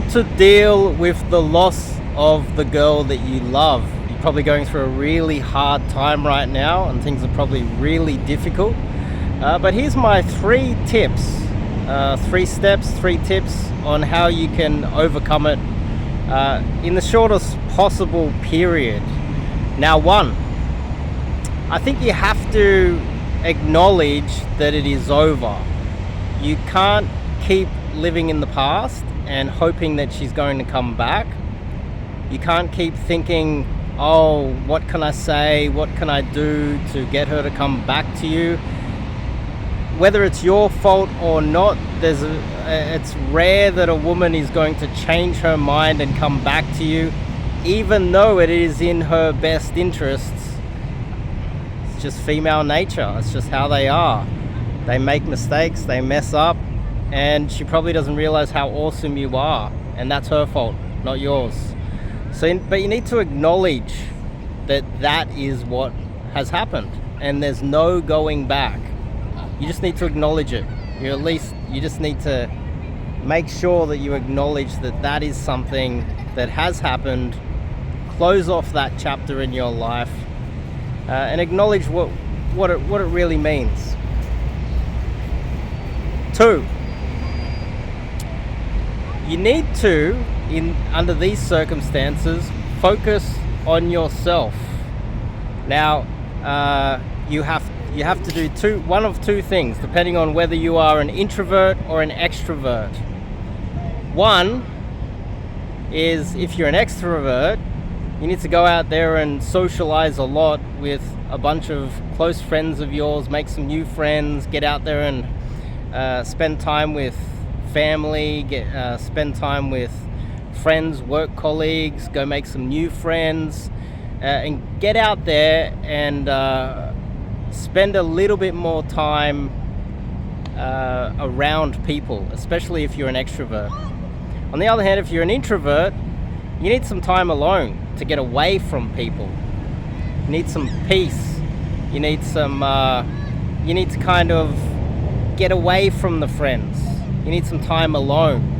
how to deal with the loss of the girl that you love. You're probably going through a really hard time right now and things are probably really difficult. But here's my 3 tips, 3 steps, 3 tips on how you can overcome it in the shortest possible period. Now, 1, I think you have to acknowledge that it is over. You can't keep living in the past and hoping that she's going to come back. You can't keep thinking, oh, what can I say? What can I do to get her to come back to you? Whether it's your fault or not, it's rare that a woman is going to change her mind and come back to you, even though it is in her best interests. It's just female nature. It's just how they are. They make mistakes, they mess up, and she probably doesn't realize how awesome you are, and that's her fault, not yours. But you need to acknowledge that that is what has happened, and there's no going back. You just need to acknowledge it. You just need to make sure that you acknowledge that that is something that has happened. Close off that chapter in your life, and acknowledge what it really means. 2, you need to, under these circumstances, focus on yourself. Now, you have to do one of two things, depending on whether you are an introvert or an extrovert. 1 is, if you're an extrovert, you need to go out there and socialize a lot with a bunch of close friends of yours, make some new friends, get out there and spend time with family, spend time with friends, work colleagues, go make some new friends, and get out there and spend a little bit more time around people, especially if you're an extrovert. On the other hand, if you're an introvert, you need some time alone to get away from people. You need some peace. You need to kind of get away from the friends. You need some time alone.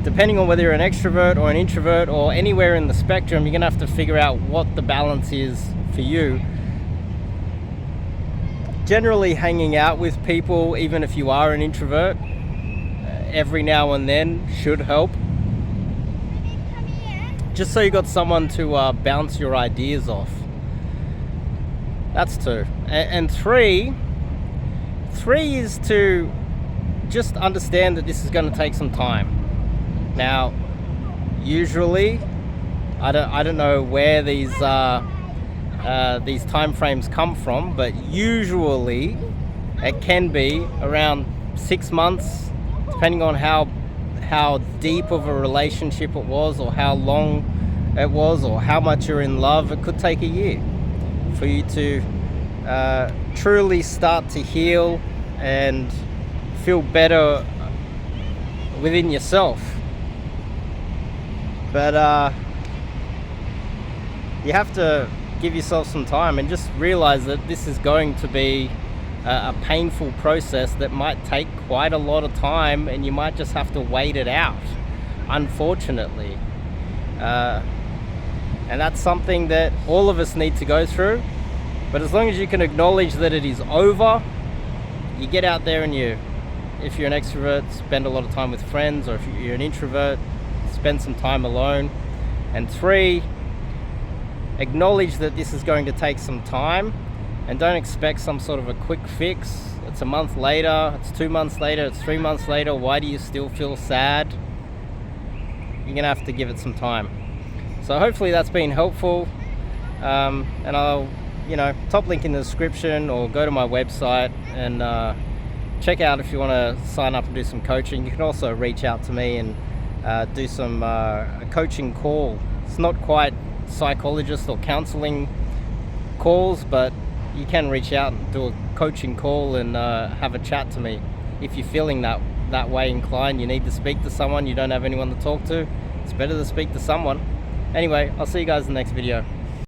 Depending on whether you're an extrovert or an introvert or anywhere in the spectrum, you're gonna have to figure out what the balance is for you. Generally, hanging out with people, even if you are an introvert, every now and then should help. Just so you got someone to bounce your ideas off. That's 2. And 3 is to just understand that this is going to take some time. Now, usually, I don't know where these time frames come from, but usually it can be around 6 months, depending on how deep of a relationship it was, or how long it was, or how much you're in love. It could take a year for you to truly start to heal and feel better within yourself. But you have to give yourself some time and just realize that this is going to be a painful process that might take quite a lot of time, and you might just have to wait it out, unfortunately. And that's something that all of us need to go through. But as long as you can acknowledge that it is over, you get out there and if you're an extrovert, spend a lot of time with friends, or if you're an introvert, spend some time alone. And 3, acknowledge that this is going to take some time, and don't expect some sort of a quick fix. It's a month later, it's 2 months later, it's 3 months later. Why do you still feel sad? You're gonna have to give it some time. So hopefully that's been helpful. And I'll, top link in the description, or go to my website and check out if you want to sign up and do some coaching. You can also reach out to me and do some coaching call. It's not quite psychologist or counseling calls, but you can reach out and do a coaching call and have a chat to me. If you're feeling that way inclined, you need to speak to someone, you don't have anyone to talk to, it's better to speak to someone. Anyway, I'll see you guys in the next video.